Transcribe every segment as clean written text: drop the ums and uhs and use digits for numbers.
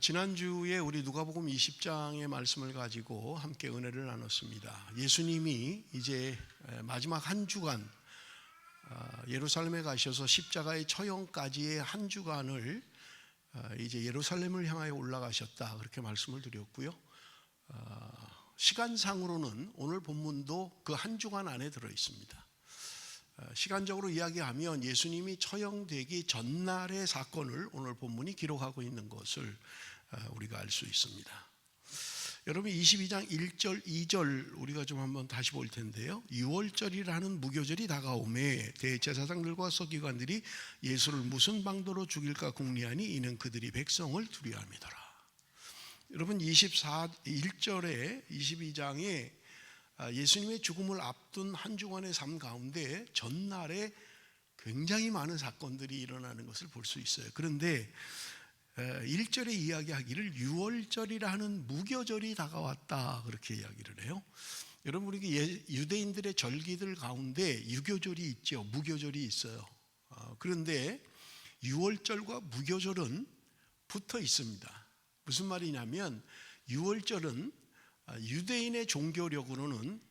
지난주에 우리 누가복음 20장의 말씀을 가지고 함께 은혜를 나눴습니다. 예수님이 이제 마지막 한 주간 예루살렘에 가셔서 십자가의 처형까지의 한 주간을 이제 예루살렘을 향하여 올라가셨다, 그렇게 말씀을 드렸고요. 시간상으로는 오늘 본문도 그 한 주간 안에 들어 있습니다. 시간적으로 이야기하면 예수님이 처형되기 전날의 사건을 오늘 본문이 기록하고 있는 것을 우리가 알 수 있습니다. 여러분, 22장 1절 2절 우리가 좀 한번 다시 볼 텐데요. 유월절이라는 무교절이 다가오매 대제사장들과 서기관들이 예수를 무슨 방도로 죽일까 궁리하니 이는 그들이 백성을 두려워함이더라. 여러분, 1절에 22장에 예수님의 죽음을 앞둔 한 주간의 삶 가운데 전날에 굉장히 많은 사건들이 일어나는 것을 볼 수 있어요. 그런데 1절에 이야기하기를 유월절이라는 무교절이 다가왔다, 그렇게 이야기를 해요. 여러분, 우리 유대인들의 절기들 가운데 유교절이 있죠, 무교절이 있어요. 그런데 유월절과 무교절은 붙어 있습니다. 무슨 말이냐면 유월절은 유대인의 종교력으로는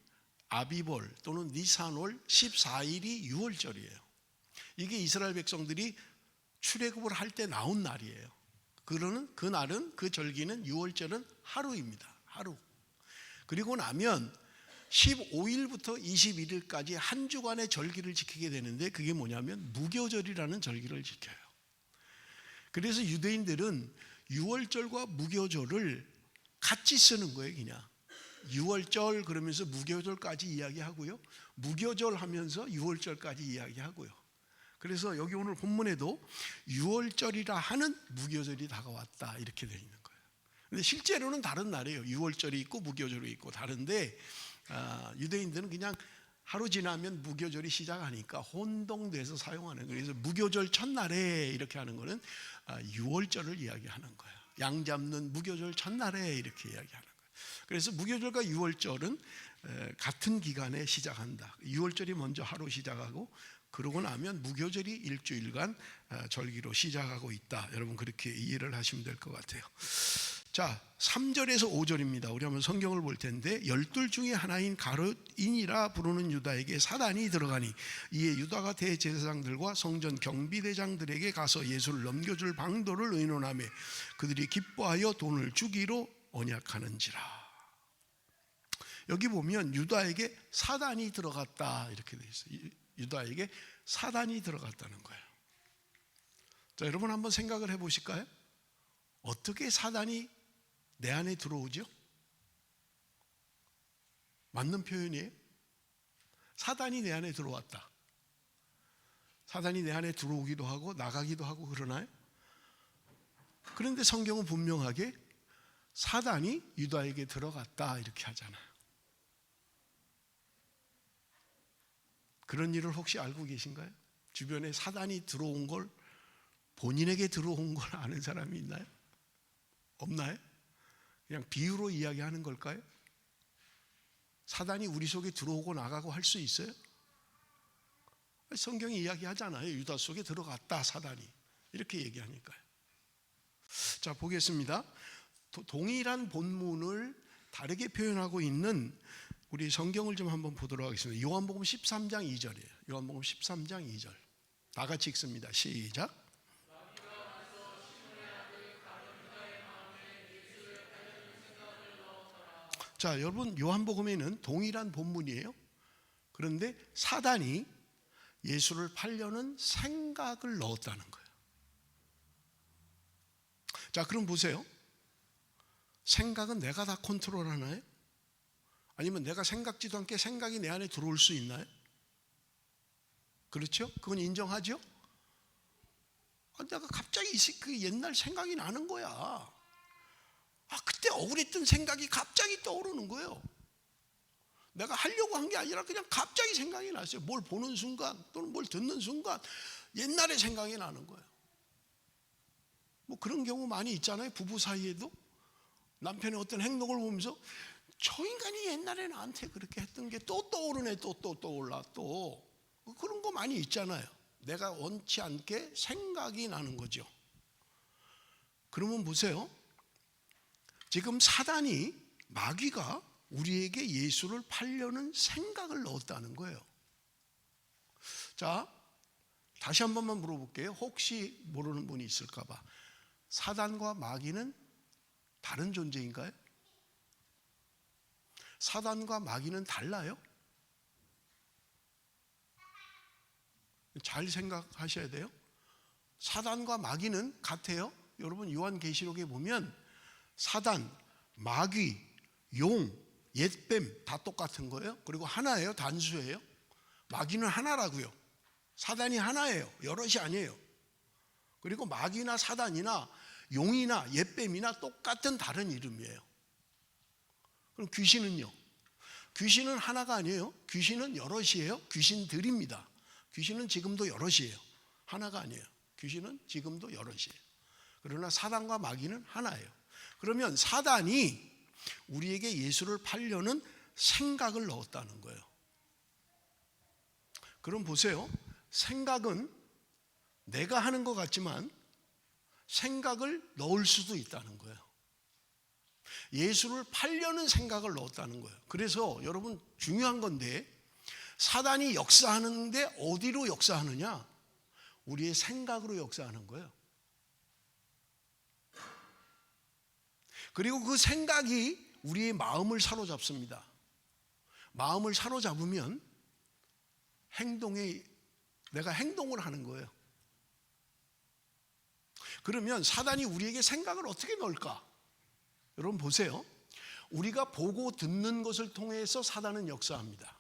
아비벌 또는 니산월 14일이 유월절이에요. 이게 이스라엘 백성들이 출애굽을 할 때 나온 날이에요. 그 날은, 그 절기는 유월절은 하루입니다. 하루. 그리고 나면 15일부터 21일까지 한 주간의 절기를 지키게 되는데 그게 뭐냐면 무교절이라는 절기를 지켜요. 그래서 유대인들은 유월절과 무교절을 같이 쓰는 거예요. 그냥 유월절 그러면서 무교절까지 이야기하고요, 무교절 하면서 유월절까지 이야기하고요. 그래서 여기 오늘 본문에도 유월절이라 하는 무교절이 다가왔다, 이렇게 되어 있는 거예요. 근데 실제로는 다른 날이에요. 유월절이 있고 무교절이 있고 다른데 유대인들은 그냥 하루 지나면 무교절이 시작하니까 혼동돼서 사용하는 거예요. 그래서 무교절 첫날에 이렇게 하는 거는 유월절을 이야기하는 거예요. 양 잡는 무교절 첫날에 이렇게 이야기하는 거예요. 그래서 무교절과 유월절은 같은 기간에 시작한다. 유월절이 먼저 하루 시작하고 그러고 나면 무교절이 일주일간 절기로 시작하고 있다. 여러분, 그렇게 이해를 하시면 될 것 같아요. 자, 3절에서 5절입니다. 우리 한번 성경을 볼 텐데, 12 중에 하나인 가룟인이라 부르는 유다에게 사단이 들어가니 이에 유다가 대제사장들과 성전 경비대장들에게 가서 예수를 넘겨줄 방도를 의논하며 그들이 기뻐하여 돈을 주기로 언약하는지라. 여기 보면 유다에게 사단이 들어갔다, 이렇게 되어 있어요. 유다에게 사단이 들어갔다는 거예요. 자, 여러분 한번 생각을 해보실까요? 어떻게 사단이 내 안에 들어오죠? 맞는 표현이에요? 사단이 내 안에 들어왔다. 사단이 내 안에 들어오기도 하고 나가기도 하고 그러나요? 그런데 성경은 분명하게 사단이 유다에게 들어갔다, 이렇게 하잖아요. 그런 일을 혹시 알고 계신가요? 주변에 사단이 들어온 걸, 본인에게 들어온 걸 아는 사람이 있나요? 없나요? 그냥 비유로 이야기하는 걸까요? 사단이 우리 속에 들어오고 나가고 할 수 있어요? 성경이 이야기하잖아요. 유다 속에 들어갔다, 사단이. 이렇게 얘기하니까요. 자, 보겠습니다. 동일한 본문을 다르게 표현하고 있는 우리 성경을 좀 한번 보도록 하겠습니다. 요한복음 13장 2절이에요. 요한복음 13장 2절. 다 같이 읽습니다. 시작. 자, 여러분, 요한복음에는 동일한 본문이에요. 그런데 사단이 예수를 팔려는 생각을 넣었다는 거예요. 자, 그럼 보세요. 생각은 내가 다 컨트롤하나요? 아니면 내가 생각지도 않게 생각이 내 안에 들어올 수 있나요? 그렇죠? 그건 인정하죠? 내가 갑자기 그 옛날 생각이 나는 거야. 그때 억울했던 생각이 갑자기 떠오르는 거예요. 내가 하려고 한 게 아니라 그냥 갑자기 생각이 났어요. 뭘 보는 순간 또는 뭘 듣는 순간 옛날에 생각이 나는 거예요. 뭐 그런 경우 많이 있잖아요. 부부 사이에도 남편의 어떤 행동을 보면서 저 인간이 옛날에 나한테 그렇게 했던 게 또 떠오르네, 또 떠올라, 또 그런 거 많이 있잖아요. 내가 원치 않게 생각이 나는 거죠. 그러면 보세요. 지금 사단이, 마귀가 우리에게 예수를 팔려는 생각을 넣었다는 거예요. 자, 다시 한 번만 물어볼게요. 혹시 모르는 분이 있을까 봐. 사단과 마귀는 다른 존재인가요? 사단과 마귀는 달라요? 잘 생각하셔야 돼요. 사단과 마귀는 같아요. 여러분 요한계시록에 보면 사단, 마귀, 용, 옛뱀 다 똑같은 거예요. 그리고 하나예요? 단수예요? 마귀는 하나라고요. 사단이 하나예요. 여럿이 아니에요. 그리고 마귀나 사단이나 용이나 옛뱀이나 똑같은 다른 이름이에요. 그럼 귀신은요? 귀신은 하나가 아니에요. 귀신은 여럿이에요. 귀신들입니다. 귀신은 지금도 여럿이에요. 하나가 아니에요. 귀신은 지금도 여럿이에요. 그러나 사단과 마귀는 하나예요. 그러면 사단이 우리에게 예수를 팔려는 생각을 넣었다는 거예요. 그럼 보세요. 생각은 내가 하는 것 같지만 생각을 넣을 수도 있다는 거예요. 예수를 팔려는 생각을 넣었다는 거예요. 그래서 여러분 중요한 건데, 사단이 역사하는데 어디로 역사하느냐? 우리의 생각으로 역사하는 거예요. 그리고 그 생각이 우리의 마음을 사로잡습니다. 마음을 사로잡으면 내가 행동을 하는 거예요. 그러면 사단이 우리에게 생각을 어떻게 넣을까? 여러분 보세요. 우리가 보고 듣는 것을 통해서 사단은 역사합니다.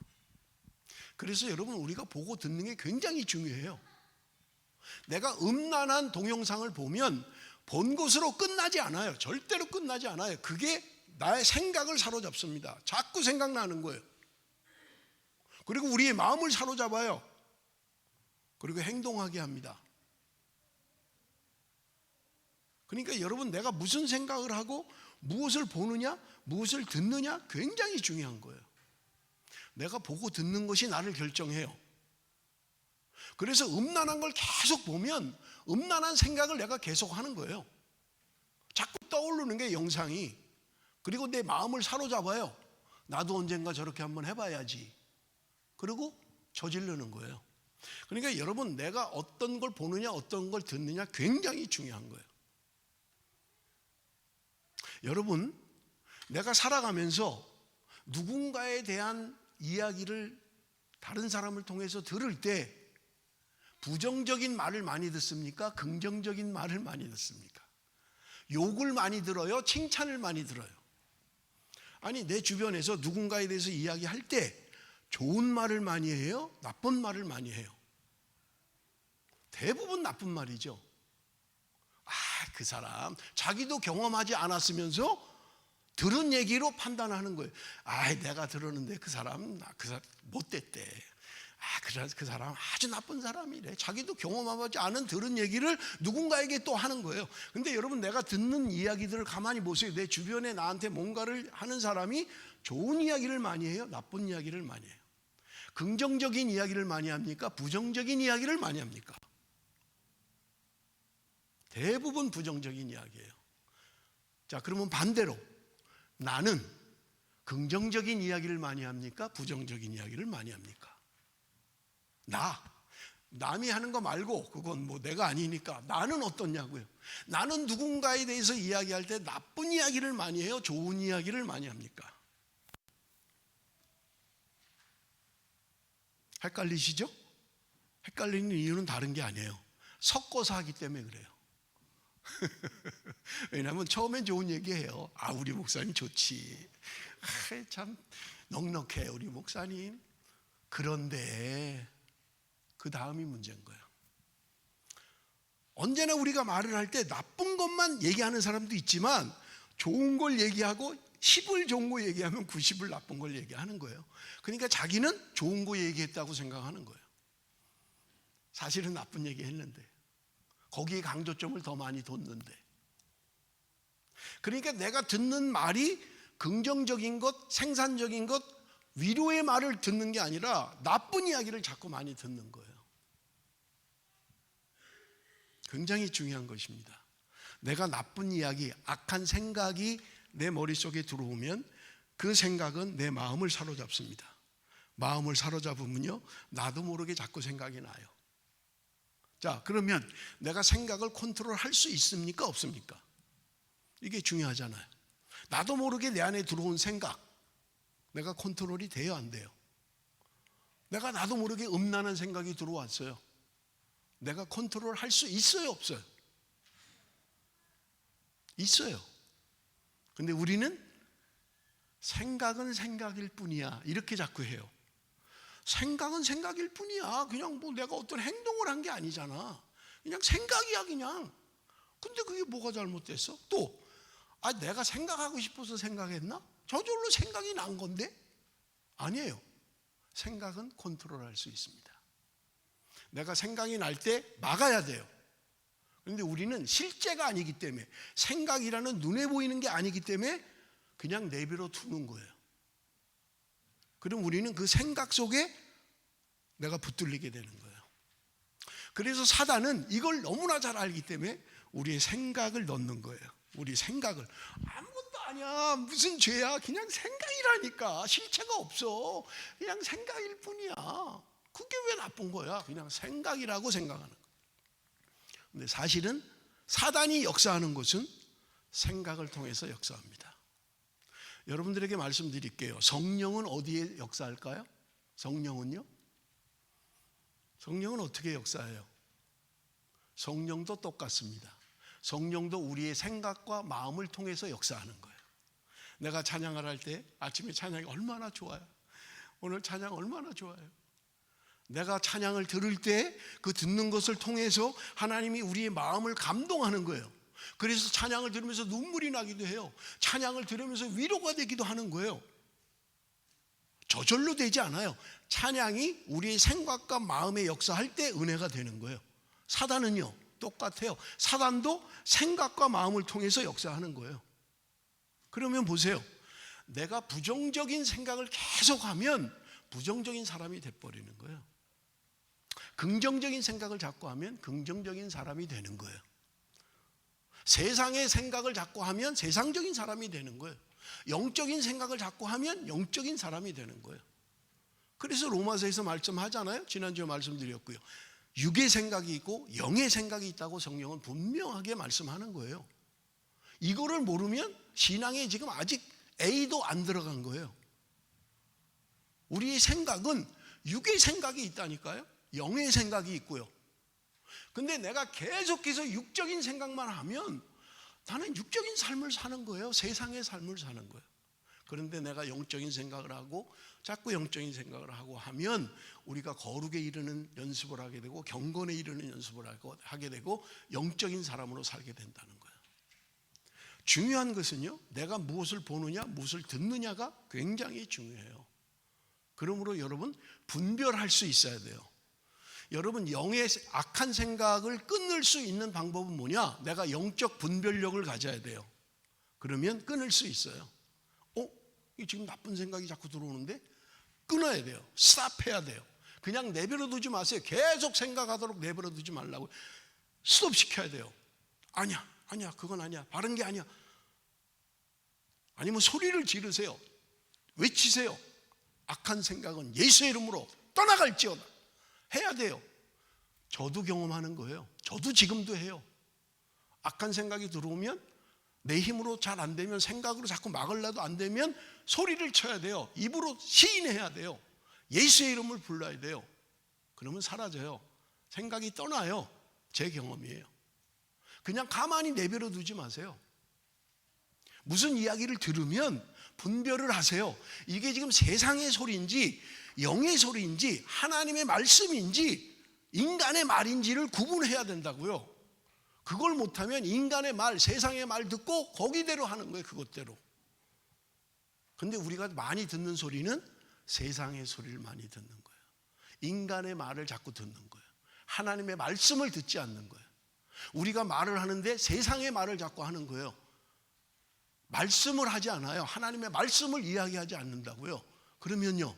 그래서 여러분 우리가 보고 듣는 게 굉장히 중요해요. 내가 음란한 동영상을 보면 본 것으로 끝나지 않아요. 절대로 끝나지 않아요. 그게 나의 생각을 사로잡습니다. 자꾸 생각나는 거예요. 그리고 우리의 마음을 사로잡아요. 그리고 행동하게 합니다. 그러니까 여러분 내가 무슨 생각을 하고 무엇을 보느냐, 무엇을 듣느냐 굉장히 중요한 거예요. 내가 보고 듣는 것이 나를 결정해요. 그래서 음란한 걸 계속 보면 음란한 생각을 내가 계속 하는 거예요. 자꾸 떠오르는 게 영상이. 그리고 내 마음을 사로잡아요. 나도 언젠가 저렇게 한번 해봐야지. 그리고 저지르는 거예요. 그러니까 여러분 내가 어떤 걸 보느냐 어떤 걸 듣느냐 굉장히 중요한 거예요. 여러분 내가 살아가면서 누군가에 대한 이야기를 다른 사람을 통해서 들을 때 부정적인 말을 많이 듣습니까? 긍정적인 말을 많이 듣습니까? 욕을 많이 들어요? 칭찬을 많이 들어요? 아니 내 주변에서 누군가에 대해서 이야기할 때 좋은 말을 많이 해요? 나쁜 말을 많이 해요? 대부분 나쁜 말이죠. 그 사람 자기도 경험하지 않았으면서 들은 얘기로 판단하는 거예요. 내가 들었는데 그 사람 못됐대. 그 사람 아주 나쁜 사람이래. 자기도 경험하지 않은 들은 얘기를 누군가에게 또 하는 거예요. 근데 여러분 내가 듣는 이야기들을 가만히 보세요. 내 주변에 나한테 뭔가를 하는 사람이 좋은 이야기를 많이 해요? 나쁜 이야기를 많이 해요? 긍정적인 이야기를 많이 합니까? 부정적인 이야기를 많이 합니까? 대부분 부정적인 이야기예요. 자, 그러면 반대로 나는 긍정적인 이야기를 많이 합니까? 부정적인 이야기를 많이 합니까? 남이 하는 거 말고 그건 뭐 내가 아니니까 나는 어떻냐고요? 나는 누군가에 대해서 이야기할 때 나쁜 이야기를 많이 해요? 좋은 이야기를 많이 합니까? 헷갈리시죠? 헷갈리는 이유는 다른 게 아니에요. 섞어서 하기 때문에 그래요. 왜냐하면 처음엔 좋은 얘기해요. 우리 목사님 좋지. 참 넉넉해 우리 목사님. 그런데 그 다음이 문제인 거예요. 언제나 우리가 말을 할 때 나쁜 것만 얘기하는 사람도 있지만 좋은 걸 얘기하고 10을 좋은 거 얘기하면 90을 나쁜 걸 얘기하는 거예요. 그러니까 자기는 좋은 거 얘기했다고 생각하는 거예요. 사실은 나쁜 얘기 했는데 거기에 강조점을 더 많이 뒀는데. 그러니까 내가 듣는 말이 긍정적인 것, 생산적인 것, 위로의 말을 듣는 게 아니라 나쁜 이야기를 자꾸 많이 듣는 거예요. 굉장히 중요한 것입니다. 내가 나쁜 이야기, 악한 생각이 내 머릿속에 들어오면 그 생각은 내 마음을 사로잡습니다. 마음을 사로잡으면요, 나도 모르게 자꾸 생각이 나요. 자, 그러면 내가 생각을 컨트롤할 수 있습니까? 없습니까? 이게 중요하잖아요. 나도 모르게 내 안에 들어온 생각, 내가 컨트롤이 돼요, 안 돼요? 내가 나도 모르게 음란한 생각이 들어왔어요. 내가 컨트롤 할 수 있어요, 없어요? 있어요. 근데 우리는 생각은 생각일 뿐이야, 이렇게 자꾸 해요. 생각은 생각일 뿐이야. 그냥 뭐 내가 어떤 행동을 한 게 아니잖아. 그냥 생각이야, 그냥. 근데 그게 뭐가 잘못됐어? 또 내가 생각하고 싶어서 생각했나? 저절로 생각이 난 건데? 아니에요. 생각은 컨트롤할 수 있습니다. 내가 생각이 날 때 막아야 돼요. 그런데 우리는 실제가 아니기 때문에, 생각이라는 눈에 보이는 게 아니기 때문에 그냥 내버려 두는 거예요. 그럼 우리는 그 생각 속에 내가 붙들리게 되는 거예요. 그래서 사단은 이걸 너무나 잘 알기 때문에 우리의 생각을 넣는 거예요. 우리 생각을, 아무것도 아니야, 무슨 죄야, 그냥 생각이라니까, 실체가 없어, 그냥 생각일 뿐이야, 그게 왜 나쁜 거야, 그냥 생각이라고 생각하는 거예요. 근데 사실은 사단이 역사하는 것은 생각을 통해서 역사합니다. 여러분들에게 말씀드릴게요. 성령은 어디에 역사할까요? 성령은요? 성령은 어떻게 역사해요? 성령도 똑같습니다. 성령도 우리의 생각과 마음을 통해서 역사하는 거예요. 내가 찬양을 할 때 아침에 찬양이 얼마나 좋아요. 오늘 찬양 얼마나 좋아요. 내가 찬양을 들을 때 그 듣는 것을 통해서 하나님이 우리의 마음을 감동하는 거예요. 그래서 찬양을 들으면서 눈물이 나기도 해요. 찬양을 들으면서 위로가 되기도 하는 거예요. 저절로 되지 않아요. 찬양이 우리의 생각과 마음에 역사할 때 은혜가 되는 거예요. 사단은요, 똑같아요. 사단도 생각과 마음을 통해서 역사하는 거예요. 그러면 보세요. 내가 부정적인 생각을 계속하면 부정적인 사람이 돼버리는 거예요. 긍정적인 생각을 자꾸 하면 긍정적인 사람이 되는 거예요. 세상의 생각을 자꾸 하면 세상적인 사람이 되는 거예요. 영적인 생각을 자꾸 하면 영적인 사람이 되는 거예요. 그래서 로마서에서 말씀하잖아요. 지난주에 말씀드렸고요. 육의 생각이 있고 영의 생각이 있다고 성령은 분명하게 말씀하는 거예요. 이거를 모르면 신앙에 지금 아직 A도 안 들어간 거예요. 우리의 생각은 육의 생각이 있다니까요. 영의 생각이 있고요. 근데 내가 계속해서 육적인 생각만 하면 나는 육적인 삶을 사는 거예요. 세상의 삶을 사는 거예요. 그런데 내가 영적인 생각을 하고 자꾸 영적인 생각을 하고 하면 우리가 거룩에 이르는 연습을 하게 되고 경건에 이르는 연습을 하게 되고 영적인 사람으로 살게 된다는 거예요. 중요한 것은요, 내가 무엇을 보느냐 무엇을 듣느냐가 굉장히 중요해요. 그러므로 여러분 분별할 수 있어야 돼요. 여러분 영의 악한 생각을 끊을 수 있는 방법은 뭐냐? 내가 영적 분별력을 가져야 돼요. 그러면 끊을 수 있어요. 이 지금 나쁜 생각이 자꾸 들어오는데 끊어야 돼요. 스탑해야 돼요. 그냥 내버려 두지 마세요. 계속 생각하도록 내버려 두지 말라고. 스톱시켜야 돼요. 아니야 그건 아니야, 바른 게 아니야. 아니면 소리를 지르세요. 외치세요. 악한 생각은 예수의 이름으로 떠나갈지어다. 해야 돼요. 저도 경험하는 거예요. 저도 지금도 해요. 악한 생각이 들어오면 내 힘으로 잘 안 되면, 생각으로 자꾸 막으려도 안 되면 소리를 쳐야 돼요. 입으로 시인해야 돼요. 예수의 이름을 불러야 돼요. 그러면 사라져요. 생각이 떠나요. 제 경험이에요. 그냥 가만히 내버려 두지 마세요. 무슨 이야기를 들으면 분별을 하세요. 이게 지금 세상의 소리인지 영의 소리인지 하나님의 말씀인지 인간의 말인지를 구분해야 된다고요. 그걸 못하면 인간의 말, 세상의 말 듣고 거기대로 하는 거예요. 그것대로. 근데 우리가 많이 듣는 소리는 세상의 소리를 많이 듣는 거예요. 인간의 말을 자꾸 듣는 거예요. 하나님의 말씀을 듣지 않는 거예요. 우리가 말을 하는데 세상의 말을 자꾸 하는 거예요. 말씀을 하지 않아요. 하나님의 말씀을 이야기하지 않는다고요. 그러면요,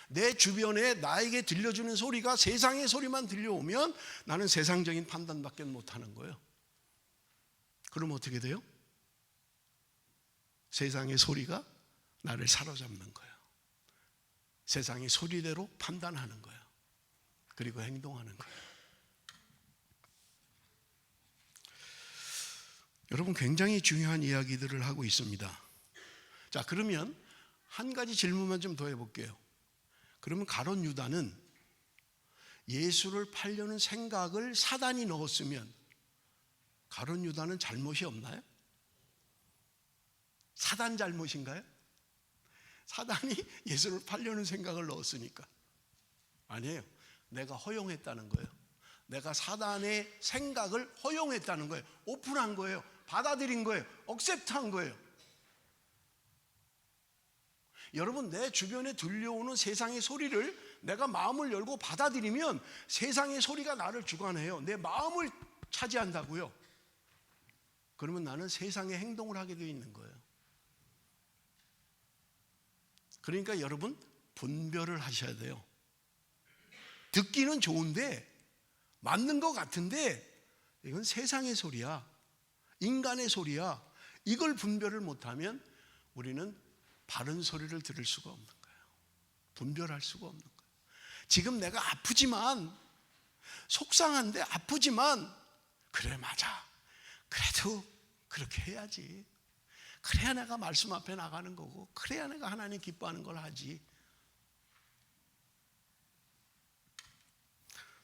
내 주변에 나에게 들려주는 소리가 세상의 소리만 들려오면 나는 세상적인 판단밖에 못하는 거예요. 그럼 어떻게 돼요? 세상의 소리가 나를 사로잡는 거예요. 세상의 소리대로 판단하는 거예요. 그리고 행동하는 거예요. 여러분, 굉장히 중요한 이야기들을 하고 있습니다. 자, 그러면 한 가지 질문만 좀 더 해볼게요. 그러면 가룟 유다는 예수를 팔려는 생각을 사단이 넣었으면 가룟 유다는 잘못이 없나요? 사단 잘못인가요? 사단이 예수를 팔려는 생각을 넣었으니까. 아니에요. 내가 허용했다는 거예요. 내가 사단의 생각을 허용했다는 거예요. 오픈한 거예요. 받아들인 거예요. 억셉트한 거예요. 여러분, 내 주변에 들려오는 세상의 소리를 내가 마음을 열고 받아들이면 세상의 소리가 나를 주관해요. 내 마음을 차지한다고요. 그러면 나는 세상의 행동을 하게 되어 있는 거예요. 그러니까 여러분, 분별을 하셔야 돼요. 듣기는 좋은데, 맞는 것 같은데 이건 세상의 소리야, 인간의 소리야. 이걸 분별을 못하면 우리는 바른 소리를 들을 수가 없는 거예요. 분별할 수가 없는 거예요. 지금 내가 아프지만, 속상한데 아프지만, 그래 맞아, 그래도 그렇게 해야지. 그래야 내가 말씀 앞에 나가는 거고, 그래야 내가 하나님 기뻐하는 걸 하지.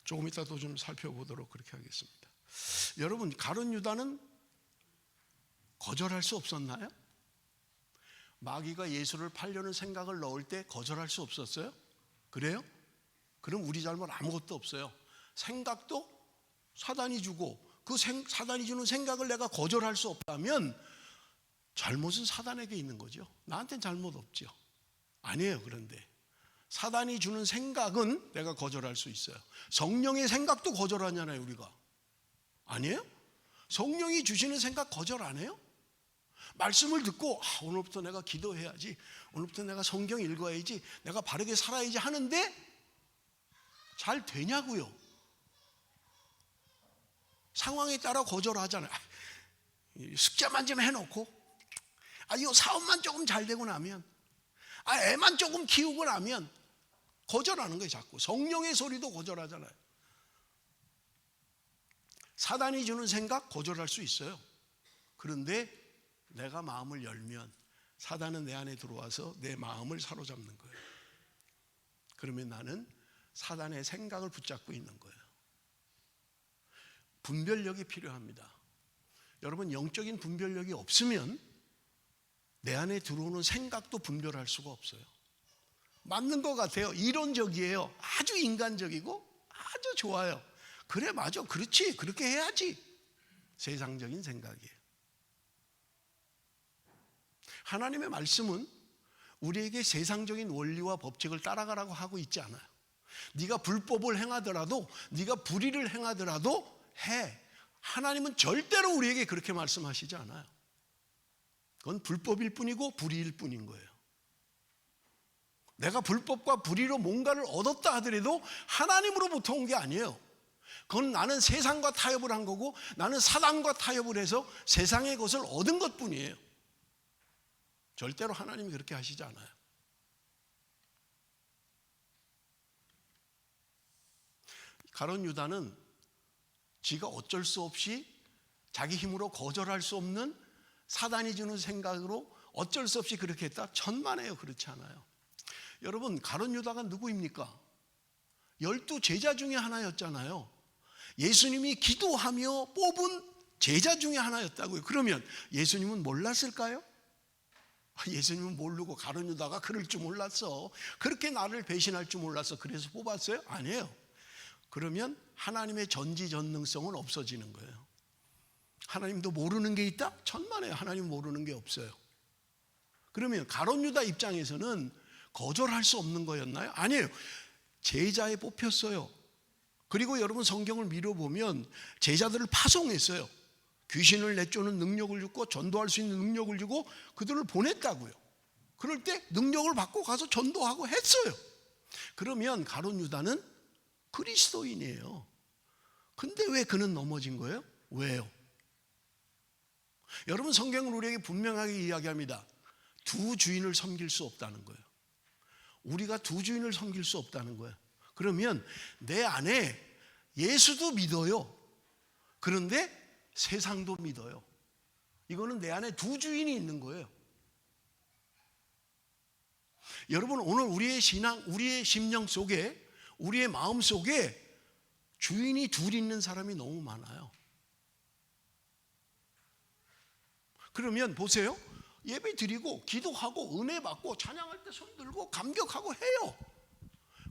조금 이따 또 좀 살펴보도록 그렇게 하겠습니다. 여러분, 가룟 유다는 거절할 수 없었나요? 마귀가 예수를 팔려는 생각을 넣을 때 거절할 수 없었어요? 그래요? 그럼 우리 잘못 아무것도 없어요. 생각도 사단이 주고, 그 사단이 주는 생각을 내가 거절할 수 없다면 잘못은 사단에게 있는 거죠. 나한테는 잘못 없죠. 아니에요. 그런데 사단이 주는 생각은 내가 거절할 수 있어요. 성령의 생각도 거절하잖아요, 우리가. 아니에요? 성령이 주시는 생각 거절 안 해요? 말씀을 듣고 오늘부터 내가 기도해야지, 오늘부터 내가 성경 읽어야지, 내가 바르게 살아야지 하는데 잘 되냐고요? 상황에 따라 거절하잖아요. 숙제만 좀 해놓고, 이 사업만 조금 잘 되고 나면, 애만 조금 키우고 나면, 거절하는 거예요. 자꾸 성령의 소리도 거절하잖아요. 사단이 주는 생각 거절할 수 있어요. 그런데 내가 마음을 열면 사단은 내 안에 들어와서 내 마음을 사로잡는 거예요. 그러면 나는 사단의 생각을 붙잡고 있는 거예요. 분별력이 필요합니다. 여러분, 영적인 분별력이 없으면 내 안에 들어오는 생각도 분별할 수가 없어요. 맞는 것 같아요. 이론적이에요. 아주 인간적이고 아주 좋아요. 그래 맞아, 그렇지, 그렇게 해야지. 세상적인 생각이에요. 하나님의 말씀은 우리에게 세상적인 원리와 법칙을 따라가라고 하고 있지 않아요. 네가 불법을 행하더라도, 네가 불의를 행하더라도 해. 하나님은 절대로 우리에게 그렇게 말씀하시지 않아요. 그건 불법일 뿐이고 불의일 뿐인 거예요. 내가 불법과 불의로 뭔가를 얻었다 하더라도 하나님으로부터 온 게 아니에요. 그건 나는 세상과 타협을 한 거고, 나는 사단과 타협을 해서 세상의 것을 얻은 것 뿐이에요. 절대로 하나님이 그렇게 하시지 않아요. 가룟 유다는 지가 어쩔 수 없이 자기 힘으로 거절할 수 없는 사단이 주는 생각으로 어쩔 수 없이 그렇게 했다? 천만에요. 그렇지 않아요. 여러분, 가룟 유다가 누구입니까? 12 제자 중에 하나였잖아요. 예수님이 기도하며 뽑은 제자 중에 하나였다고요. 그러면 예수님은 몰랐을까요? 예수님은 모르고 가룟 유다가 그럴 줄 몰랐어. 그렇게 나를 배신할 줄 몰랐어. 그래서 뽑았어요? 아니에요. 그러면 하나님의 전지전능성은 없어지는 거예요. 하나님도 모르는 게 있다? 천만에요. 하나님 모르는 게 없어요. 그러면 가룟 유다 입장에서는 거절할 수 없는 거였나요? 아니에요. 제자에 뽑혔어요. 그리고 여러분, 성경을 미뤄보면 제자들을 파송했어요. 귀신을 내쫓는 능력을 주고 전도할 수 있는 능력을 주고 그들을 보냈다고요. 그럴 때 능력을 받고 가서 전도하고 했어요. 그러면 가룟 유다는 그리스도인이에요. 근데 왜 그는 넘어진 거예요? 왜요? 여러분, 성경은 우리에게 분명하게 이야기합니다. 두 주인을 섬길 수 없다는 거예요. 우리가 두 주인을 섬길 수 없다는 거예요. 그러면 내 안에 예수도 믿어요. 그런데 세상도 믿어요. 이거는 내 안에 두 주인이 있는 거예요. 여러분, 오늘 우리의 신앙, 우리의 심령 속에, 우리의 마음 속에 주인이 둘 있는 사람이 너무 많아요. 그러면 보세요. 예배 드리고 기도하고 은혜 받고 찬양할 때 손 들고 감격하고 해요.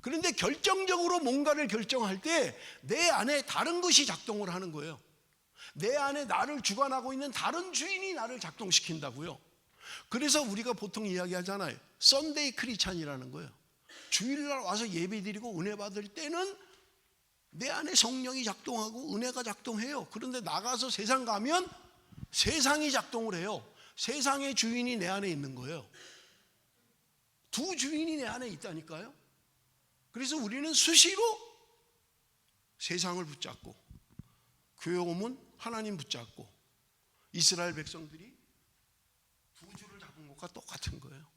그런데 결정적으로 뭔가를 결정할 때 내 안에 다른 것이 작동을 하는 거예요. 내 안에 나를 주관하고 있는 다른 주인이 나를 작동시킨다고요. 그래서 우리가 보통 이야기하잖아요. 썬데이 크리스찬이라는 거예요. 주일날 와서 예배 드리고 은혜 받을 때는 내 안에 성령이 작동하고 은혜가 작동해요. 그런데 나가서 세상 가면 세상이 작동을 해요. 세상의 주인이 내 안에 있는 거예요. 두 주인이 내 안에 있다니까요. 그래서 우리는 수시로 세상을 붙잡고, 교회 오면 하나님 붙잡고, 이스라엘 백성들이 두 줄을 잡은 것과 똑같은 거예요.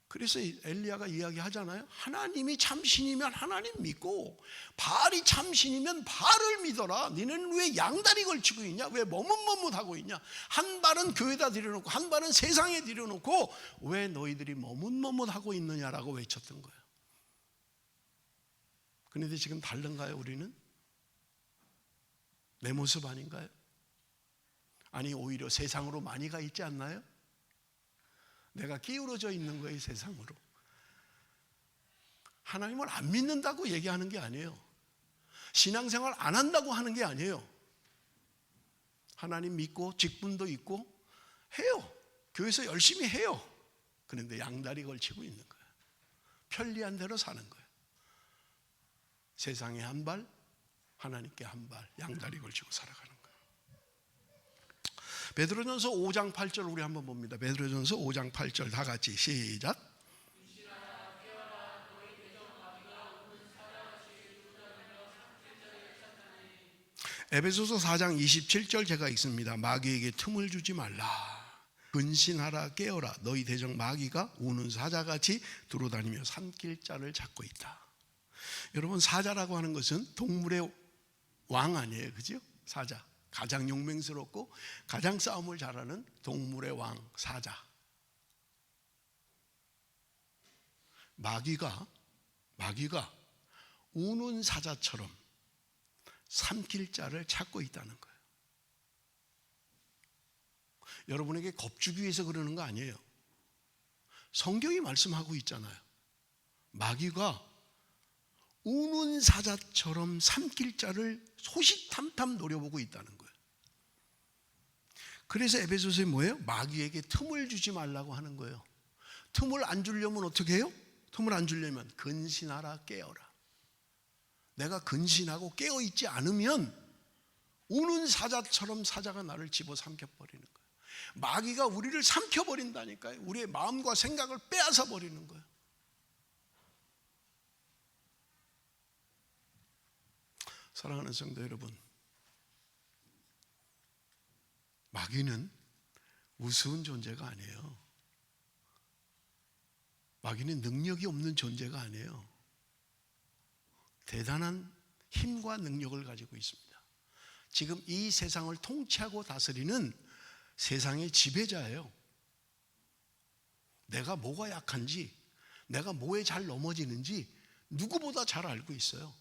그래서 엘리야가 이야기하잖아요. 하나님이 참신이면 하나님 믿고 바알이 참신이면 바알을 믿어라. 너는 왜 양다리 걸치고 있냐? 왜 머뭇머뭇하고 있냐? 한 발은 교회에다 들여놓고 한 발은 세상에 들여놓고 왜 너희들이 머뭇머뭇하고 있느냐라고 외쳤던 거예요. 그런데 지금 다른가요? 우리는? 내 모습 아닌가요? 아니, 오히려 세상으로 많이 가 있지 않나요? 내가 기울어져 있는 거예요, 세상으로. 하나님을 안 믿는다고 얘기하는 게 아니에요. 신앙생활 안 한다고 하는 게 아니에요. 하나님 믿고 직분도 있고 해요. 교회에서 열심히 해요. 그런데 양다리 걸치고 있는 거예요. 편리한 대로 사는 거예요. 세상에 한 발, 하나님께 한 발, 양다리 걸치고 살아가는 거예요. 베드로전서 5장 8절 우리 한번 봅니다. 베드로전서 5장 8절 다 같이 시작. 에베소서 4장 27절 제가 읽습니다. 마귀에게 틈을 주지 말라. 근신하라, 깨어라. 너희 대적 마귀가 우는 사자같이 두루다니며 삼킬 자를 찾고 있다. 여러분, 사자라고 하는 것은 동물의 왕 아니에요, 그죠? 사자. 가장 용맹스럽고 가장 싸움을 잘하는 동물의 왕, 사자. 마귀가 우는 사자처럼 삼킬 자를 찾고 있다는 거예요. 여러분에게 겁주기 위해서 그러는 거 아니에요. 성경이 말씀하고 있잖아요. 마귀가 우는 사자처럼 삼킬 자를 소시탐탐 노려보고 있다는 거예요. 그래서 에베소서에 뭐예요? 마귀에게 틈을 주지 말라고 하는 거예요. 틈을 안 주려면 어떻게 해요? 틈을 안 주려면 근신하라, 깨어라. 내가 근신하고 깨어있지 않으면 우는 사자처럼 사자가 나를 집어삼켜버리는 거예요. 마귀가 우리를 삼켜버린다니까요. 우리의 마음과 생각을 빼앗아 버리는 거예요. 사랑하는 성도 여러분, 마귀는 우스운 존재가 아니에요. 마귀는 능력이 없는 존재가 아니에요. 대단한 힘과 능력을 가지고 있습니다. 지금 이 세상을 통치하고 다스리는 세상의 지배자예요. 내가 뭐가 약한지, 내가 뭐에 잘 넘어지는지 누구보다 잘 알고 있어요.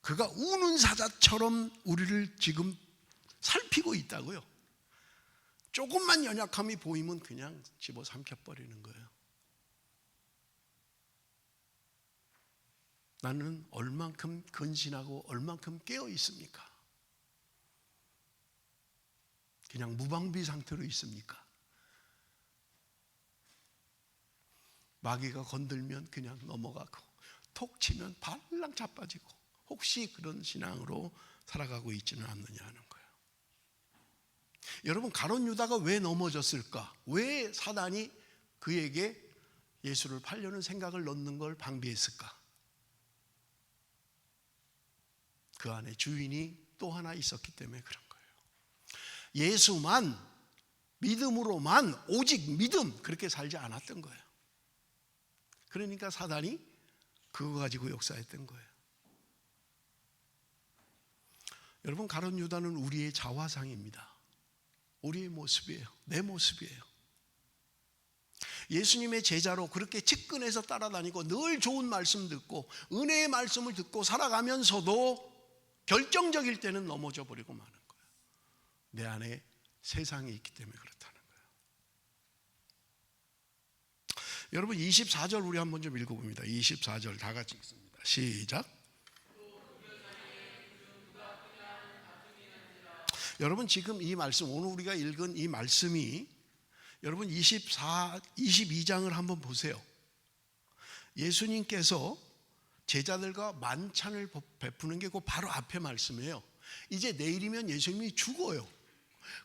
그가 우는 사자처럼 우리를 지금 살피고 있다고요. 조금만 연약함이 보이면 그냥 집어삼켜버리는 거예요. 나는 얼만큼 근신하고 얼만큼 깨어 있습니까? 그냥 무방비 상태로 있습니까? 마귀가 건들면 그냥 넘어가고 톡 치면 발랑 자빠지고 혹시 그런 신앙으로 살아가고 있지는 않느냐 하는 거예요. 여러분, 가룟 유다가 왜 넘어졌을까? 왜 사단이 그에게 예수를 팔려는 생각을 넣는 걸 방비했을까? 그 안에 주인이 또 하나 있었기 때문에 그런 거예요. 예수만 믿음으로만, 오직 믿음, 그렇게 살지 않았던 거예요. 그러니까 사단이 그거 가지고 역사했던 거예요. 여러분, 가룟 유다는 우리의 자화상입니다. 우리의 모습이에요. 내 모습이에요. 예수님의 제자로 그렇게 측근해서 따라다니고 늘 좋은 말씀 듣고 은혜의 말씀을 듣고 살아가면서도 결정적일 때는 넘어져 버리고 마는 거예요. 내 안에 세상이 있기 때문에 그렇다는 거예요. 여러분, 24절 우리 한번 좀 읽어봅니다. 24절 다 같이 읽습니다. 시작. 여러분, 지금 이 말씀, 오늘 우리가 읽은 이 말씀이, 여러분 22장을 한번 보세요. 예수님께서 제자들과 만찬을 베푸는 게 그 바로 앞에 말씀이에요. 이제 내일이면 예수님이 죽어요.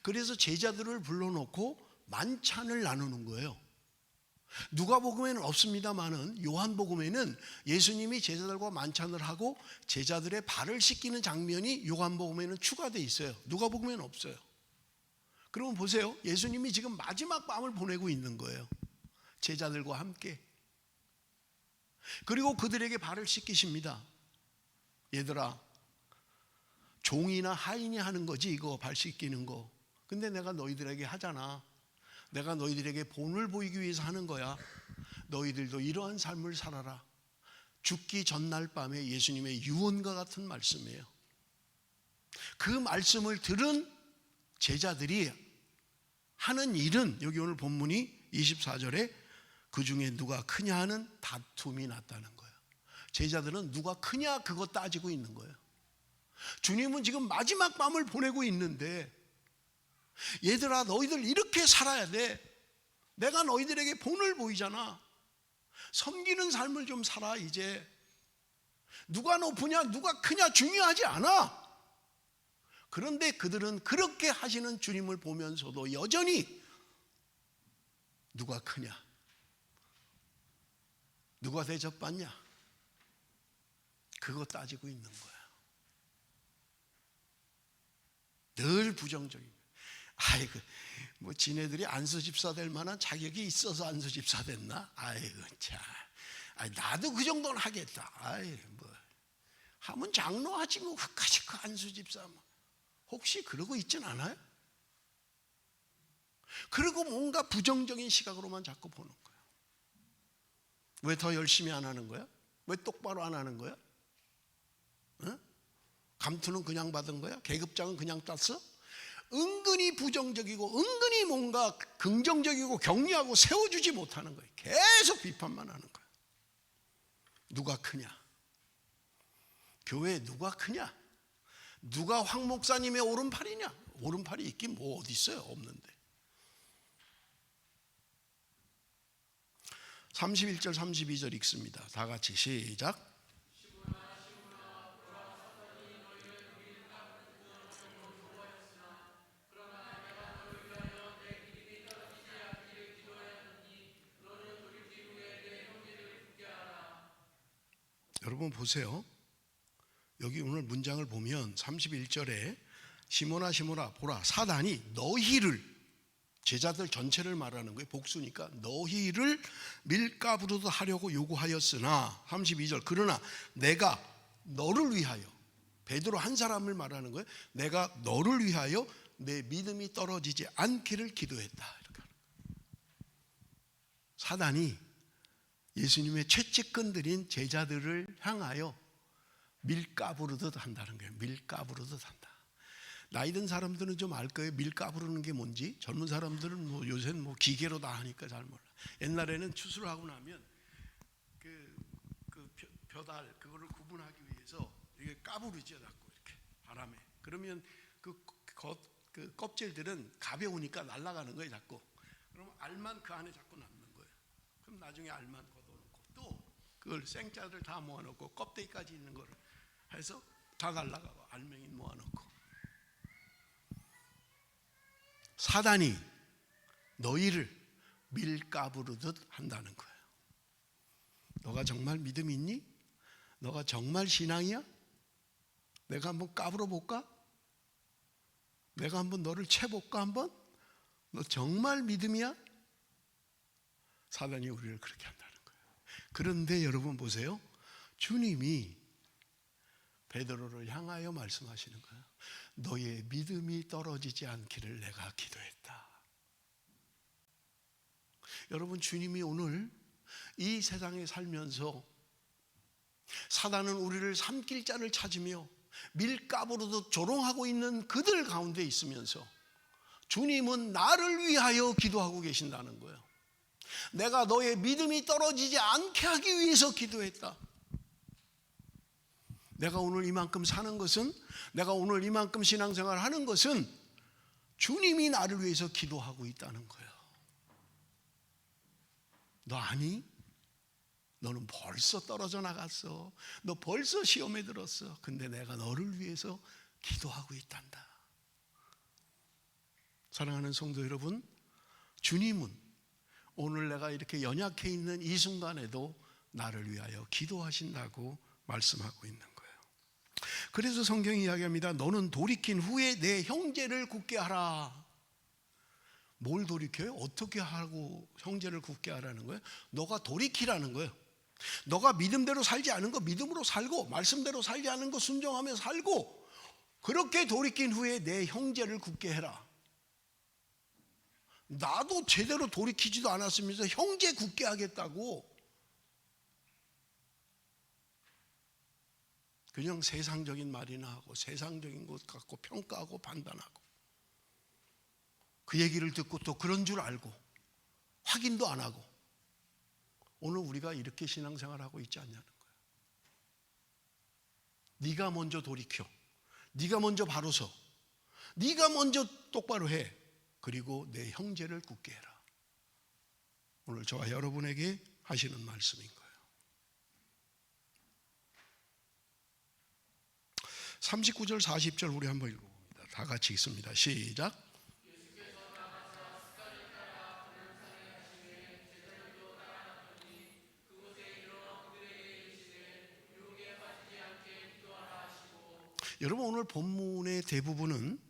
그래서 제자들을 불러놓고 만찬을 나누는 거예요. 누가복음에는 없습니다만은 요한복음에는 예수님이 제자들과 만찬을 하고 제자들의 발을 씻기는 장면이 요한복음에는 추가되어 있어요. 누가복음에는 없어요. 그러면 보세요. 예수님이 지금 마지막 밤을 보내고 있는 거예요. 제자들과 함께. 그리고 그들에게 발을 씻기십니다. 얘들아, 종이나 하인이 하는 거지 이거 발 씻기는 거. 근데 내가 너희들에게 하잖아. 내가 너희들에게 본을 보이기 위해서 하는 거야. 너희들도 이러한 삶을 살아라. 죽기 전날 밤에 예수님의 유언과 같은 말씀이에요. 그 말씀을 들은 제자들이 하는 일은, 여기 오늘 본문이 24절에 그 중에 누가 크냐 하는 다툼이 났다는 거예요. 제자들은 누가 크냐 그거 따지고 있는 거예요. 주님은 지금 마지막 밤을 보내고 있는데, 얘들아 너희들 이렇게 살아야 돼. 내가 너희들에게 본을 보이잖아. 섬기는 삶을 좀 살아. 이제 누가 높으냐 누가 크냐 중요하지 않아. 그런데 그들은 그렇게 하시는 주님을 보면서도 여전히 누가 크냐, 누가 대접받냐, 그거 따지고 있는 거야. 늘 부정적인 거야. 아이고, 뭐 지네들이 안수집사 될 만한 자격이 있어서 안수집사 됐나? 아이고 참, 나도 그 정도는 하겠다. 아이 뭐 하면 장로하지 뭐 그까짓 그 안수집사 뭐. 혹시 그러고 있진 않아요? 그리고 뭔가 부정적인 시각으로만 자꾸 보는 거예요. 왜 더 열심히 안 하는 거야? 왜 똑바로 안 하는 거야? 응? 감투는 그냥 받은 거야? 계급장은 그냥 땄어? 은근히 부정적이고 은근히 뭔가 긍정적이고 격려하고 세워주지 못하는 거예요. 계속 비판만 하는 거예요. 누가 크냐? 교회에 누가 크냐? 누가 황 목사님의 오른팔이냐? 오른팔이 있긴 뭐 어디 있어요? 없는데. 31절 32절 읽습니다. 다 같이 시작. 여러분 보세요. 여기 오늘 문장을 보면 31절에 시몬아 시몬아 보라, 사단이 너희를, 제자들 전체를 말하는 거예요. 복수니까 너희를 밀가부르듯 하려고 요구하였으나, 32절 그러나 내가 너를 위하여, 베드로 한 사람을 말하는 거예요. 내가 너를 위하여 내 믿음이 떨어지지 않기를 기도했다. 이렇게 하는 거예요. 사단이 예수님의 최측근들인 제자들을 향하여 밀가부르듯 한다는 거예요. 밀가부르듯 한다. 나이 든 사람들은 좀 알 거예요. 밀가부르는 게 뭔지. 젊은 사람들은 뭐 요새는 뭐 기계로 다 하니까 잘 몰라. 옛날에는 추수를 하고 나면 그 벼달 그거를 구분하기 위해서 이게 까부르죠, 자꾸 이렇게 바람에. 그러면 그 껍질들은 가벼우니까 날아가는 거예요, 자꾸. 그럼 알만 그 안에 자꾸 남는 거예요. 그럼 나중에 알만 걷어놓고 또 그걸 생짜를 다 모아놓고 껍데기까지 있는 거를 해서 다 날아가고 알맹이 모아놓고. 사단이 너희를 밀가부르듯 한다는 거예요. 너가 정말 믿음 있니? 너가 정말 신앙이야? 내가 한번 까불어 볼까? 내가 한번 너를 채볼까? 한번? 너 정말 믿음이야? 사단이 우리를 그렇게 한다는 거예요. 그런데 여러분 보세요. 주님이 베드로를 향하여 말씀하시는 거예요. 너의 믿음이 떨어지지 않기를 내가 기도했다. 여러분, 주님이 오늘 이 세상에 살면서 사단은 우리를 삼킬 자를 찾으며 밀가부로도 조롱하고 있는 그들 가운데 있으면서 주님은 나를 위하여 기도하고 계신다는 거예요. 내가 너의 믿음이 떨어지지 않게 하기 위해서 기도했다. 내가 오늘 이만큼 사는 것은, 내가 오늘 이만큼 신앙생활 하는 것은 주님이 나를 위해서 기도하고 있다는 거예요. 너 아니? 너는 벌써 떨어져 나갔어. 너 벌써 시험에 들었어. 근데 내가 너를 위해서 기도하고 있단다. 사랑하는 성도 여러분, 주님은 오늘 내가 이렇게 연약해 있는 이 순간에도 나를 위하여 기도하신다고 말씀하고 있는 거예요. 그래서 성경이 이야기합니다. 너는 돌이킨 후에 내 형제를 굳게 하라. 뭘 돌이켜요? 어떻게 하고 형제를 굳게 하라는 거예요? 너가 돌이키라는 거예요. 너가 믿음대로 살지 않은 거 믿음으로 살고, 말씀대로 살지 않은 거 순종하며 살고, 그렇게 돌이킨 후에 내 형제를 굳게 해라. 나도 제대로 돌이키지도 않았으면서 형제 굳게 하겠다고. 그냥 세상적인 말이나 하고 세상적인 것 갖고 평가하고 판단하고, 그 얘기를 듣고 또 그런 줄 알고 확인도 안 하고, 오늘 우리가 이렇게 신앙생활하고 있지 않냐는 거예요. 네가 먼저 돌이켜, 네가 먼저 바로 서, 네가 먼저 똑바로 해. 그리고 내 형제를 굳게 해라. 오늘 저와 여러분에게 하시는 말씀인 거예요. 39절 40절 우리 한번 읽어봅니다. 다 같이 읽습니다. 시작. 여러분, 오늘 본문의 대부분은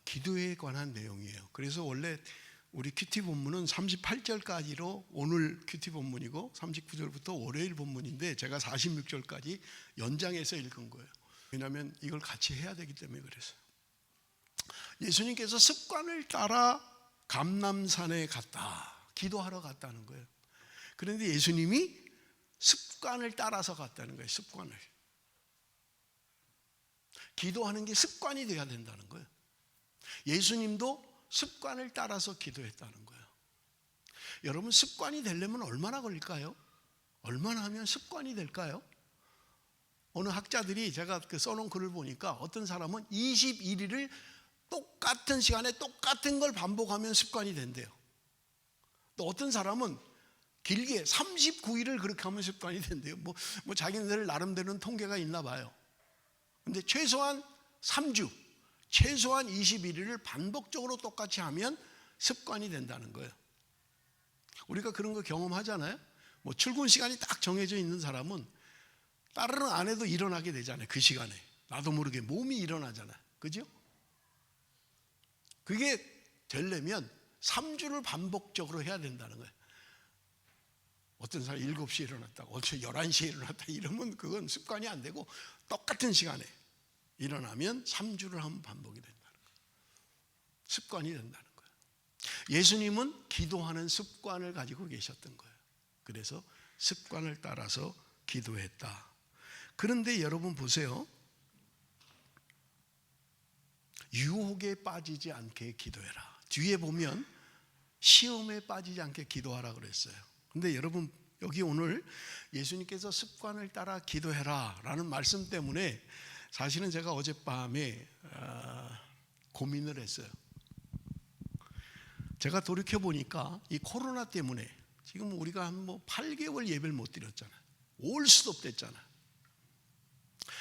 기도에 관한 내용이에요. 그래서 원래 우리 큐티 본문은 38절까지로 오늘 큐티 본문이고 39절부터 월요일 본문인데 제가 46절까지 연장해서 읽은 거예요. 왜냐하면 이걸 같이 해야 되기 때문에 그랬어요. 예수님께서 습관을 따라 감람산에 갔다. 기도하러 갔다는 거예요. 그런데 예수님이 습관을 따라서 갔다는 거예요. 습관을. 기도하는 게 습관이 돼야 된다는 거예요. 예수님도 습관을 따라서 기도했다는 거예요. 여러분, 습관이 되려면 얼마나 걸릴까요? 얼마나 하면 습관이 될까요? 어느 학자들이 제가 써놓은 글을 보니까 어떤 사람은 21일을 똑같은 시간에 똑같은 걸 반복하면 습관이 된대요. 또 어떤 사람은 길게 39일을 그렇게 하면 습관이 된대요. 뭐 자기네들 나름대로는 통계가 있나 봐요. 근데 최소한 3주, 최소한 21일을 반복적으로 똑같이 하면 습관이 된다는 거예요. 우리가 그런 거 경험하잖아요. 뭐 출근 시간이 딱 정해져 있는 사람은 다른 안 해도 일어나게 되잖아요. 그 시간에 나도 모르게 몸이 일어나잖아요. 그죠? 그게 되려면 3주를 반복적으로 해야 된다는 거예요. 어떤 사람 7시에 일어났다고, 11시에 일어났다 이러면 그건 습관이 안 되고, 똑같은 시간에 일어나면 3주를 하면 반복이 된다는 거예요. 습관이 된다는 거예요. 예수님은 기도하는 습관을 가지고 계셨던 거예요. 그래서 습관을 따라서 기도했다. 그런데 여러분 보세요. 유혹에 빠지지 않게 기도해라. 뒤에 보면 시험에 빠지지 않게 기도하라 그랬어요. 근데 여러분, 여기 오늘 예수님께서 습관을 따라 기도해라 라는 말씀 때문에 사실은 제가 어젯밤에 고민을 했어요. 제가 돌이켜보니까 이 코로나 때문에 지금 우리가 한 8개월 예배를 못 드렸잖아요. 올 수도 없댔잖아요.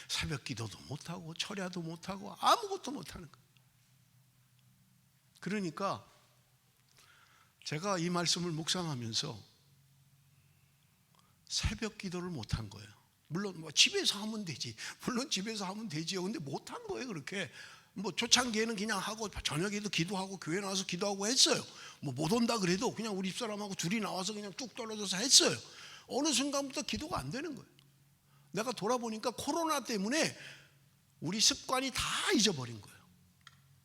새벽 기도도 못하고 철야도 못하고 아무것도 못하는 거예요. 그러니까 제가 이 말씀을 묵상하면서 새벽 기도를 못한 거예요. 물론 집에서 하면 되지. 물론 집에서 하면 되지요. 근데 못한 거예요. 그렇게 뭐 초창기에는 그냥 하고 저녁에도 기도하고 교회 나와서 기도하고 했어요. 뭐 못 온다 그래도 그냥 우리 집사람하고 둘이 나와서 그냥 쭉 떨어져서 했어요. 어느 순간부터 기도가 안 되는 거예요. 내가 돌아보니까 코로나 때문에 우리 습관이 다 잊어버린 거예요.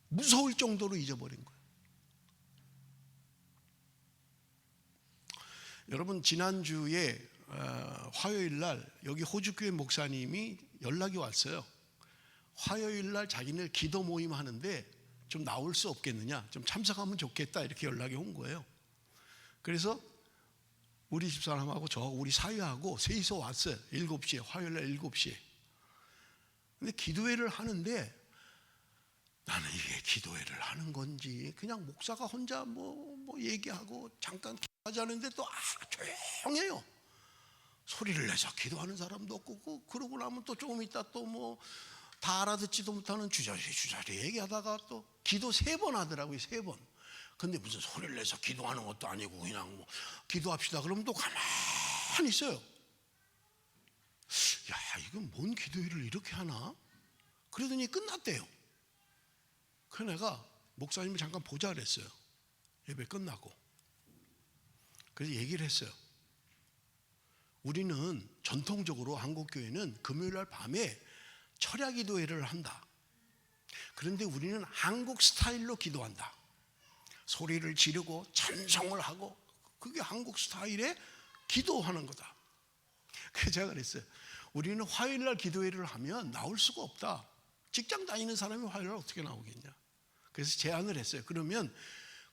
무서울 정도로 잊어버린 거예요. 여러분, 지난주에 화요일 날 여기 호주교회 목사님이 연락이 왔어요. 화요일 날 자기네 기도 모임 하는데 좀 나올 수 없겠느냐, 좀 참석하면 좋겠다, 이렇게 연락이 온 거예요. 그래서 우리 집사람하고 저하고 우리 사위하고 셋이서 왔어요. 7시에, 화요일 날 7시에. 근데 기도회를 하는데 나는 이게 기도회를 하는 건지, 그냥 목사가 혼자 뭐 얘기하고 잠깐 기도하자는데 또 조용해요. 소리를 내서 기도하는 사람도 없고, 그러고 나면 또 조금 있다 또 뭐 다 알아듣지도 못하는 주저리 얘기하다가 또 기도 3번 하더라고요. 3번. 근데 무슨 소리를 내서 기도하는 것도 아니고 그냥 뭐 기도합시다 그러면 또 가만히 있어요. 야, 이건 뭔 기도회를 이렇게 하나? 그러더니 끝났대요. 그래서 내가 목사님을 잠깐 보자 그랬어요. 예배 끝나고. 그래서 얘기를 했어요. 우리는 전통적으로 한국교회는 금요일날 밤에 철야 기도회를 한다. 그런데 우리는 한국 스타일로 기도한다. 소리를 지르고 찬송을 하고, 그게 한국 스타일의 기도하는 거다. 그래서 제가 그랬어요. 우리는 화요일날 기도회를 하면 나올 수가 없다. 직장 다니는 사람이 화요일날 어떻게 나오겠냐. 그래서 제안을 했어요. 그러면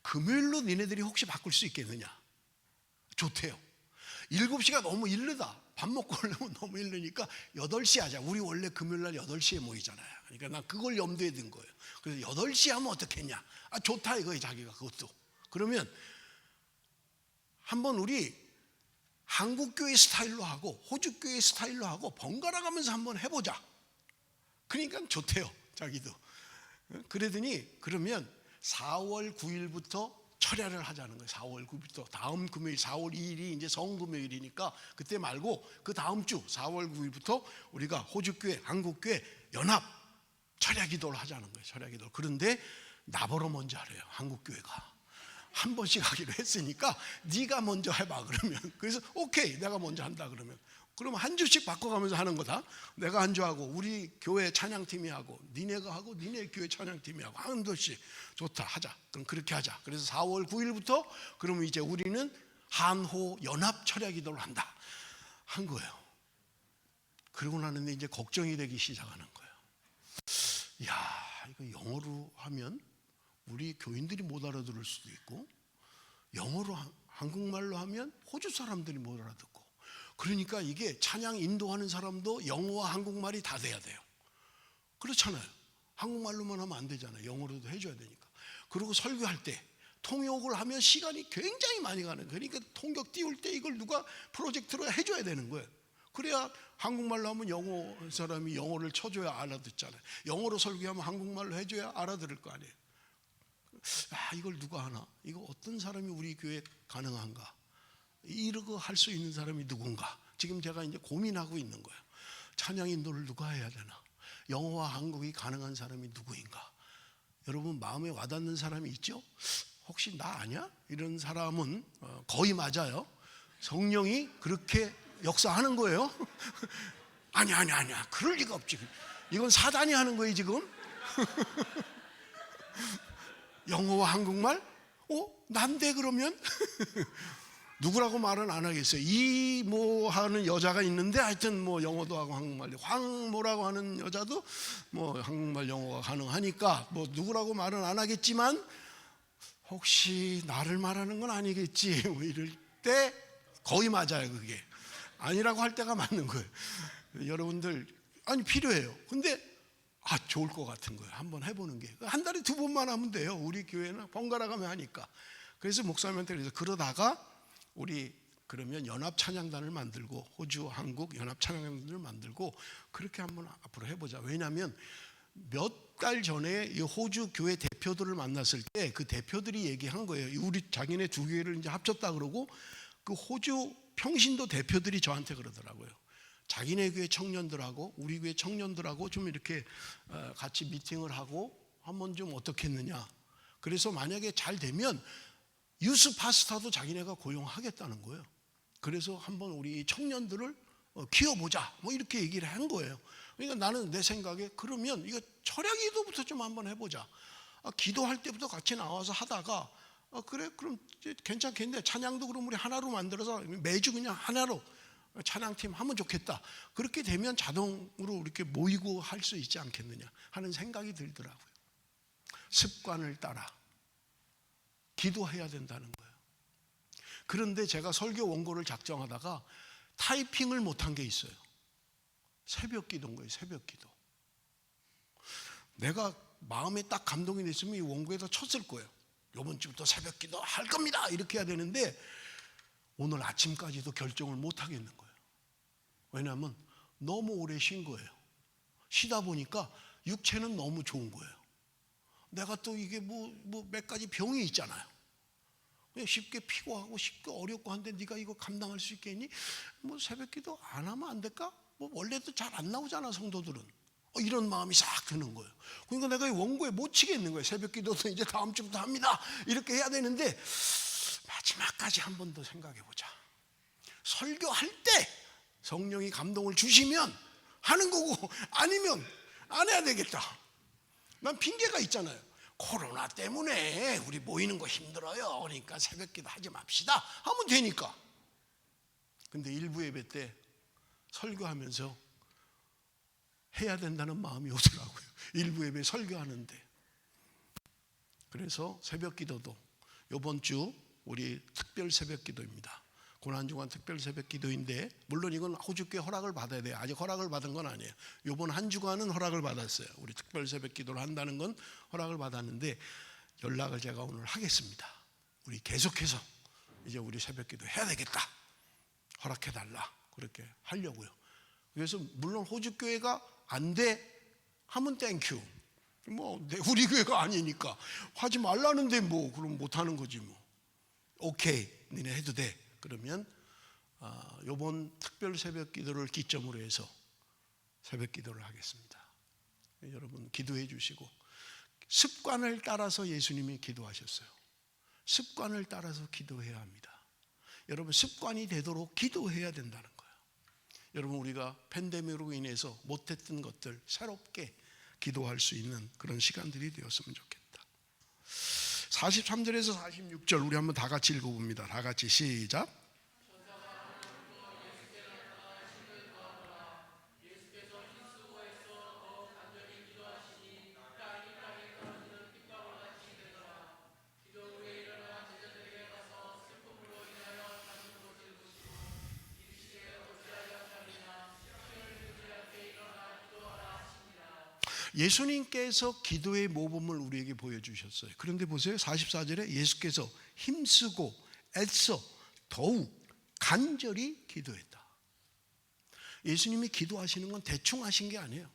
금요일로 니네들이 혹시 바꿀 수 있겠느냐. 좋대요. 7시가 너무 이르다. 밥 먹고 오려면 너무 이르니까 8시 하자. 우리 원래 금요일날 8시에 모이잖아요. 그러니까 난 그걸 염두에 둔 거예요. 그래서 8시 하면 어떻겠냐. 좋다 이거예요. 자기가 그것도. 그러면 한번 우리 한국교회 스타일로 하고 호주교회 스타일로 하고 번갈아 가면서 한번 해보자. 그러니까 좋대요. 자기도. 그러더니 그러면 4월 9일부터 철야를 하자는 거예요. 4월 9일부터 다음 금요일 4월 2일이 이제 성금요일이니까 그때 말고 그 다음 주 4월 9일부터 우리가 호주교회 한국교회 연합 철야 기도를 하자는 거예요. 철야 기도. 그런데 나보러 먼저 하래요. 한국교회가 한 번씩 하기로 했으니까 네가 먼저 해봐 그러면. 그래서 오케이, 내가 먼저 한다 그러면. 그러면 한 주씩 바꿔가면서 하는 거다. 내가 한 주하고 우리 교회 찬양팀이 하고 니네가 하고 니네 교회 찬양팀이 하고 한 번씩. 좋다, 하자. 그럼 그렇게 하자. 그래서 4월 9일부터 그러면 이제 우리는 한호 연합 철야 기도를 한다 한 거예요. 그러고 나는데 이제 걱정이 되기 시작하는 거예요. 야, 이거 영어로 하면 우리 교인들이 못 알아들을 수도 있고, 영어로 한국말로 하면 호주 사람들이 못 알아듣고, 그러니까 이게 찬양 인도하는 사람도 영어와 한국말이 다 돼야 돼요. 그렇잖아요. 한국말로만 하면 안 되잖아요. 영어로도 해줘야 되니까. 그리고 설교할 때 통역을 하면 시간이 굉장히 많이 가는 거예요. 그러니까 통역 띄울 때 이걸 누가 프로젝트로 해줘야 되는 거예요. 그래야 한국말로 하면 영어 사람이 영어를 쳐줘야 알아듣잖아요. 영어로 설교하면 한국말로 해줘야 알아들을 거 아니에요. 이걸 누가 하나? 이거 어떤 사람이 우리 교회에 가능한가? 이러고 할 수 있는 사람이 누군가? 지금 제가 이제 고민하고 있는 거예요. 찬양 인도를 누가 해야 되나? 영어와 한국이 가능한 사람이 누구인가? 여러분 마음에 와닿는 사람이 있죠? 혹시 나 아니야? 이런 사람은 거의 맞아요. 성령이 그렇게 역사하는 거예요. 아니야. 그럴 리가 없지. 이건 사단이 하는 거예요 지금. 영어와 한국말? 난데 그러면? 누구라고 말은 안 하겠어요. 이모 하는 여자가 있는데 하여튼 뭐 영어도 하고 한국말, 황모라고 하는 여자도 뭐 한국말 영어가 가능하니까 뭐 누구라고 말은 안 하겠지만 혹시 나를 말하는 건 아니겠지 뭐 이럴 때 거의 맞아요. 그게 아니라고 할 때가 맞는 거예요. 여러분들 필요해요. 근데 좋을 것 같은 거예요. 한번 해보는 게. 한 달에 2번만 하면 돼요. 우리 교회는 번갈아 가며 하니까. 그래서 목사님한테 그래서 그러다가 우리 그러면 연합 찬양단을 만들고 호주 한국 연합 찬양단을 만들고 그렇게 한번 앞으로 해보자. 왜냐하면 몇 달 전에 이 호주 교회 대표들을 만났을 때 그 대표들이 얘기한 거예요. 우리 자기네 2교회를 이제 합쳤다 그러고 그 호주 평신도 대표들이 저한테 그러더라고요. 자기네 교회 청년들하고 우리 교회 청년들하고 좀 이렇게 같이 미팅을 하고 한번 좀 어떻겠느냐. 그래서 만약에 잘 되면 유스 파스타도 자기네가 고용하겠다는 거예요. 그래서 한번 우리 청년들을 키워보자 뭐 이렇게 얘기를 한 거예요. 그러니까 나는 내 생각에 그러면 이거 철야 기도부터 좀 한번 해보자. 기도할 때부터 같이 나와서 하다가 그래 그럼 괜찮겠네. 찬양도 그럼 우리 하나로 만들어서 매주 그냥 하나로 찬양팀 하면 좋겠다. 그렇게 되면 자동으로 이렇게 모이고 할 수 있지 않겠느냐 하는 생각이 들더라고요. 습관을 따라 기도해야 된다는 거예요. 그런데 제가 설교 원고를 작성하다가 타이핑을 못한 게 있어요. 새벽 기도인 거예요. 새벽 기도. 내가 마음에 딱 감동이 됐으면 이 원고에다 쳤을 거예요. 이번 주부터 새벽 기도 할 겁니다 이렇게 해야 되는데 오늘 아침까지도 결정을 못 하겠는 거예요. 왜냐하면 너무 오래 쉰 거예요. 쉬다 보니까 육체는 너무 좋은 거예요. 내가 또 이게 뭐 몇 가지 병이 있잖아요. 쉽게 피고하고 쉽게 어렵고 한데 네가 이거 감당할 수 있겠니? 뭐 새벽 기도 안 하면 안 될까? 뭐 원래도 잘 안 나오잖아 성도들은. 이런 마음이 싹 드는 거예요. 그러니까 내가 이 원고에 못 치겠는 거예요. 새벽 기도도 이제 다음 주부터 합니다 이렇게 해야 되는데 마지막까지 한 번 더 생각해 보자. 설교할 때 성령이 감동을 주시면 하는 거고 아니면 안 해야 되겠다. 난 핑계가 있잖아요. 코로나 때문에 우리 모이는 거 힘들어요. 그러니까 새벽 기도 하지 맙시다 하면 되니까. 근데 일부 예배 때 설교하면서 해야 된다는 마음이 오더라고요. 일부 예배 설교하는데. 그래서 새벽 기도도 이번 주 우리 특별 새벽 기도입니다. 고난주간 특별 새벽 기도인데 물론 이건 호주교회 허락을 받아야 돼요. 아직 허락을 받은 건 아니에요. 이번 한 주간은 허락을 받았어요. 우리 특별 새벽 기도를 한다는 건 허락을 받았는데 연락을 제가 오늘 하겠습니다. 우리 계속해서 이제 우리 새벽 기도 해야 되겠다. 허락해달라. 그렇게 하려고요. 그래서 물론 호주교회가 안 돼 하면 땡큐. 뭐 우리 교회가 아니니까 하지 말라는데 뭐 그럼 못 하는 거지 뭐. 오케이, 니네 해도 돼. 그러면 이번 특별 새벽 기도를 기점으로 해서 새벽 기도를 하겠습니다. 여러분 기도해 주시고 습관을 따라서 예수님이 기도하셨어요. 습관을 따라서 기도해야 합니다. 여러분 습관이 되도록 기도해야 된다는 거예요. 여러분 우리가 팬데믹으로 인해서 못했던 것들 새롭게 기도할 수 있는 그런 시간들이 되었으면 좋겠다. 43절에서 46절 우리 한번 다 같이 읽어봅니다. 다 같이 시작. 예수님께서 기도의 모범을 우리에게 보여주셨어요. 그런데 보세요. 44절에 예수께서 힘쓰고 애써 더욱 간절히 기도했다. 예수님이 기도하시는 건 대충 하신 게 아니에요.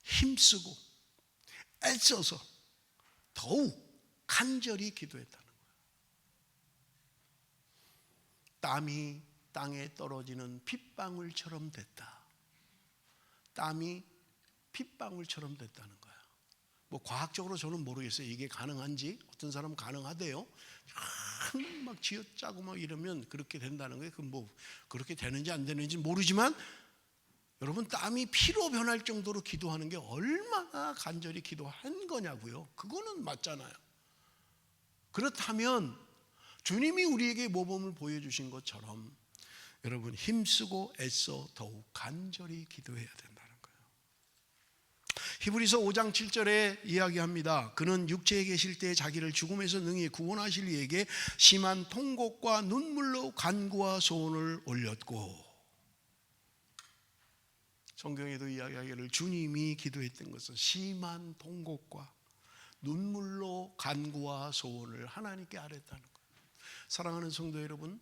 힘쓰고 애써서 더욱 간절히 기도했다는 거예요. 땀이 땅에 떨어지는 핏방울처럼 됐다. 땀이 핏방울처럼 됐다는 거야. 뭐 과학적으로 저는 모르겠어요. 이게 가능한지. 어떤 사람은 가능하대요. 막 쥐어짜고 막 이러면 그렇게 된다는 거예요. 그 뭐 그렇게 되는지 안 되는지 모르지만 여러분 땀이 피로 변할 정도로 기도하는 게 얼마나 간절히 기도한 거냐고요. 그거는 맞잖아요. 그렇다면 주님이 우리에게 모범을 보여주신 것처럼 여러분 힘쓰고 애써 더욱 간절히 기도해야 된다는 거예요. 히브리서 5장 7절에 이야기합니다. 그는 육체에 계실 때 자기를 죽음에서 능히 구원하실 이에게 심한 통곡과 눈물로 간구와 소원을 올렸고, 성경에도 이야기하기를 주님이 기도했던 것은 심한 통곡과 눈물로 간구와 소원을 하나님께 아뢰었다는 거예요. 사랑하는 성도 여러분,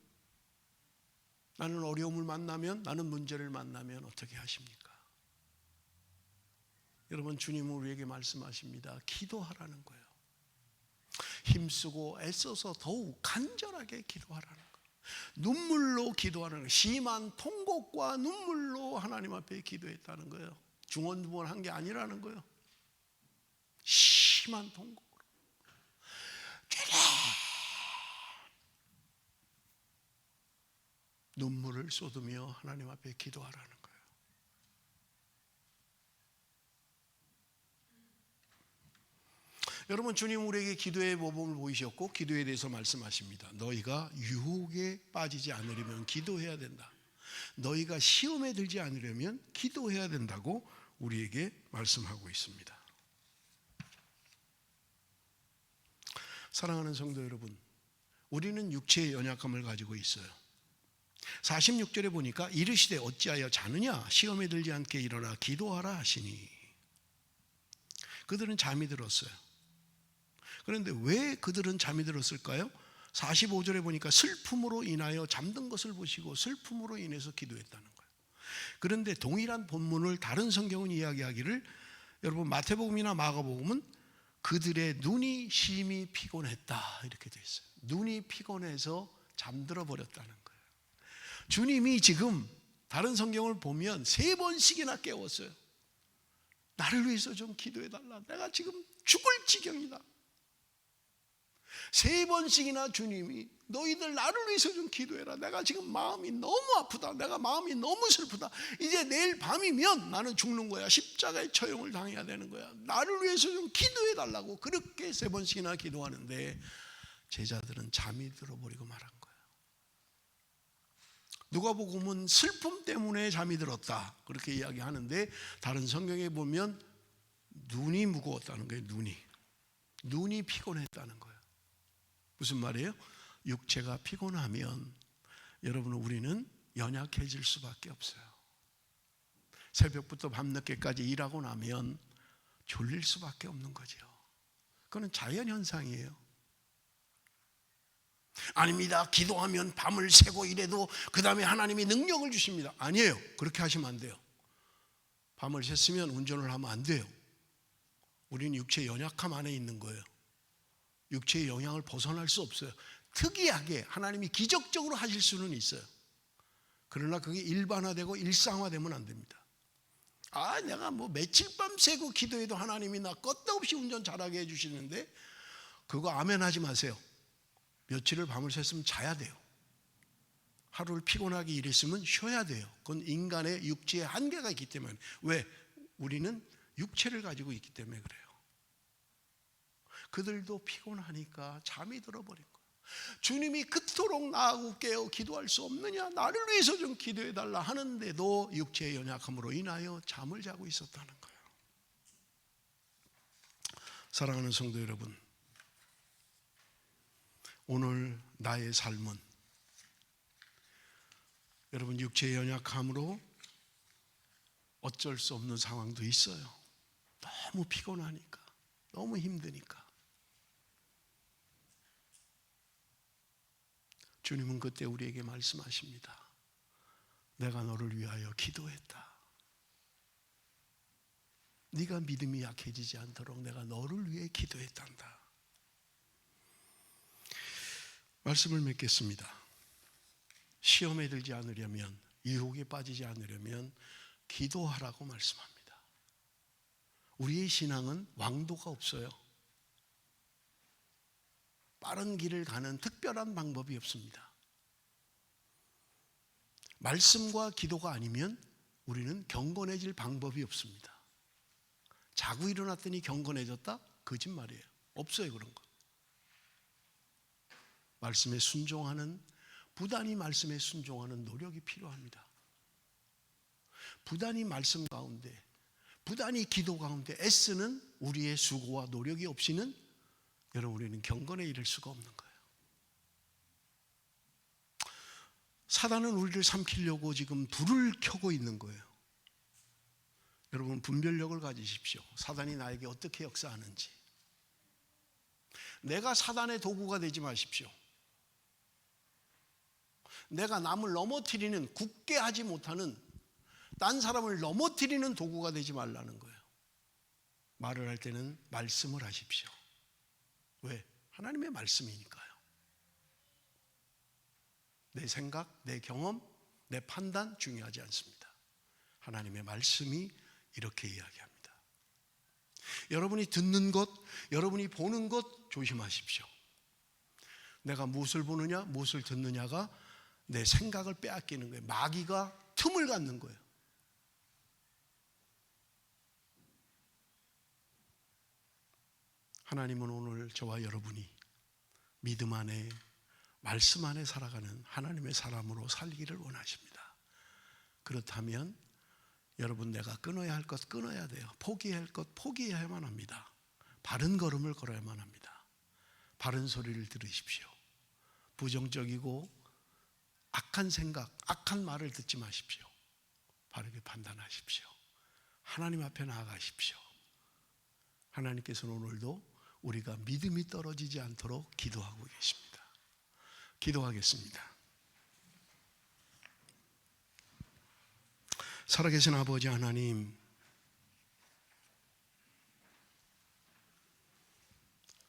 나는 어려움을 만나면, 나는 문제를 만나면 어떻게 하십니까? 여러분 주님은 우리에게 말씀하십니다. 기도하라는 거예요. 힘쓰고 애써서 더욱 간절하게 기도하라는 거예요. 눈물로 기도하는 거예요. 심한 통곡과 눈물로 하나님 앞에 기도했다는 거예요. 중언부언한 게 아니라는 거예요. 심한 통곡으로 눈물을 쏟으며 하나님 앞에 기도하라는 거예요. 여러분, 주님 우리에게 기도의 모범을 보이셨고 기도에 대해서 말씀하십니다. 너희가 유혹에 빠지지 않으려면 기도해야 된다. 너희가 시험에 들지 않으려면 기도해야 된다고 우리에게 말씀하고 있습니다. 사랑하는 성도 여러분, 우리는 육체의 연약함을 가지고 있어요. 46절에 보니까 이르시되 어찌하여 자느냐 시험에 들지 않게 일어나 기도하라 하시니. 그들은 잠이 들었어요. 그런데 왜 그들은 잠이 들었을까요? 45절에 보니까 슬픔으로 인하여 잠든 것을 보시고 슬픔으로 인해서 기도했다는 거예요. 그런데 동일한 본문을 다른 성경은 이야기하기를, 여러분 마태복음이나 마가복음은 그들의 눈이 심히 피곤했다 이렇게 돼 있어요. 눈이 피곤해서 잠들어 버렸다는 거예요. 주님이 지금 다른 성경을 보면 3번씩이나 깨웠어요. 나를 위해서 좀 기도해 달라. 내가 지금 죽을 지경이다. 3번씩이나 주님이 너희들 나를 위해서 좀 기도해라. 내가 지금 마음이 너무 아프다. 내가 마음이 너무 슬프다. 이제 내일 밤이면 나는 죽는 거야. 십자가의 처형을 당해야 되는 거야. 나를 위해서 좀 기도해 달라고 그렇게 3번씩이나 기도하는데 제자들은 잠이 들어버리고 말한 거예요. 누가복음은 슬픔 때문에 잠이 들었다 그렇게 이야기하는데 다른 성경에 보면 눈이 무거웠다는 거예요. 눈이 피곤했다는 거예요. 무슨 말이에요? 육체가 피곤하면 여러분 우리는 연약해질 수밖에 없어요. 새벽부터 밤늦게까지 일하고 나면 졸릴 수밖에 없는 거죠. 그건 자연현상이에요. 아닙니다. 기도하면 밤을 새고 이래도 그 다음에 하나님이 능력을 주십니다. 아니에요. 그렇게 하시면 안 돼요. 밤을 샜으면 운전을 하면 안 돼요. 우리는 육체의 연약함 안에 있는 거예요. 육체의 영향을 벗어날 수 없어요. 특이하게 하나님이 기적적으로 하실 수는 있어요. 그러나 그게 일반화되고 일상화되면 안 됩니다. 내가 뭐 며칠 밤 새고 기도해도 하나님이 나 껐다없이 운전 잘하게 해주시는데 그거 아멘 하지 마세요. 며칠을 밤을 샜으면 자야 돼요. 하루를 피곤하게 일했으면 쉬어야 돼요. 그건 인간의 육체의 한계가 있기 때문에. 왜? 우리는 육체를 가지고 있기 때문에 그래요. 그들도 피곤하니까 잠이 들어버린 거예요. 주님이 그토록 나하고 깨어 기도할 수 없느냐, 나를 위해서 좀 기도해달라 하는데도 육체의 연약함으로 인하여 잠을 자고 있었다는 거예요. 사랑하는 성도 여러분, 오늘 나의 삶은 여러분 육체의 연약함으로 어쩔 수 없는 상황도 있어요. 너무 피곤하니까, 너무 힘드니까. 주님은 그때 우리에게 말씀하십니다. 내가 너를 위하여 기도했다. 네가 믿음이 약해지지 않도록 내가 너를 위해 기도했단다. 말씀을 맺겠습니다. 시험에 들지 않으려면, 유혹에 빠지지 않으려면 기도하라고 말씀합니다. 우리의 신앙은 왕도가 없어요. 빠른 길을 가는 특별한 방법이 없습니다. 말씀과 기도가 아니면 우리는 경건해질 방법이 없습니다. 자고 일어났더니 경건해졌다? 거짓말이에요. 없어요, 그런 거. 말씀에 순종하는, 부단히 말씀에 순종하는 노력이 필요합니다. 부단히 말씀 가운데, 부단히 기도 가운데 애쓰는 우리의 수고와 노력이 없이는 여러분 우리는 경건에 이를 수가 없는 거예요. 사단은 우리를 삼키려고 지금 불을 켜고 있는 거예요. 여러분 분별력을 가지십시오. 사단이 나에게 어떻게 역사하는지. 내가 사단의 도구가 되지 마십시오. 내가 남을 넘어뜨리는, 굳게 하지 못하는, 딴 사람을 넘어뜨리는 도구가 되지 말라는 거예요. 말을 할 때는 말씀을 하십시오. 왜? 하나님의 말씀이니까요. 내 생각, 내 경험, 내 판단 중요하지 않습니다. 하나님의 말씀이 이렇게 이야기합니다. 여러분이 듣는 것, 여러분이 보는 것 조심하십시오. 내가 무엇을 보느냐, 무엇을 듣느냐가 내 생각을 빼앗기는 거예요. 마귀가 틈을 갖는 거예요. 하나님은 오늘 저와 여러분이 믿음 안에, 말씀 안에 살아가는 하나님의 사람으로 살기를 원하십니다. 그렇다면 여러분, 내가 끊어야 할 것 끊어야 돼요. 포기해야 할 것 포기해야만 합니다. 바른 걸음을 걸어야만 합니다. 바른 소리를 들으십시오. 부정적이고 악한 생각, 악한 말을 듣지 마십시오. 바르게 판단하십시오. 하나님 앞에 나아가십시오. 하나님께서는 오늘도 우리가 믿음이 떨어지지 않도록 기도하고 계십니다. 기도하겠습니다. 살아계신 아버지 하나님,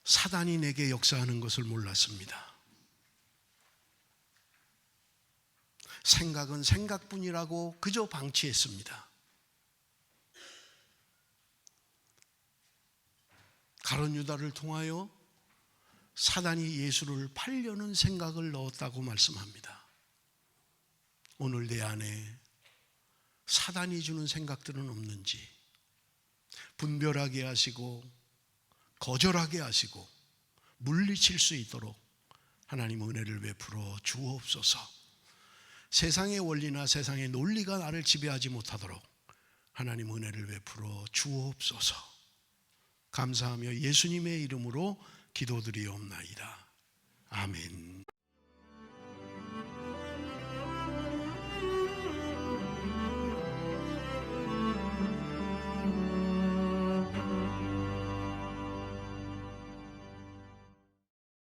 사단이 내게 역사하는 것을 몰랐습니다. 생각은 생각뿐이라고 그저 방치했습니다. 가룟 유다를 통하여 사단이 예수를 팔려는 생각을 넣었다고 말씀합니다. 오늘 내 안에 사단이 주는 생각들은 없는지 분별하게 하시고 거절하게 하시고 물리칠 수 있도록 하나님 은혜를 베풀어 주옵소서. 세상의 원리나 세상의 논리가 나를 지배하지 못하도록 하나님 은혜를 베풀어 주옵소서. 감사하며 예수님의 이름으로 기도드리옵나이다. 아멘.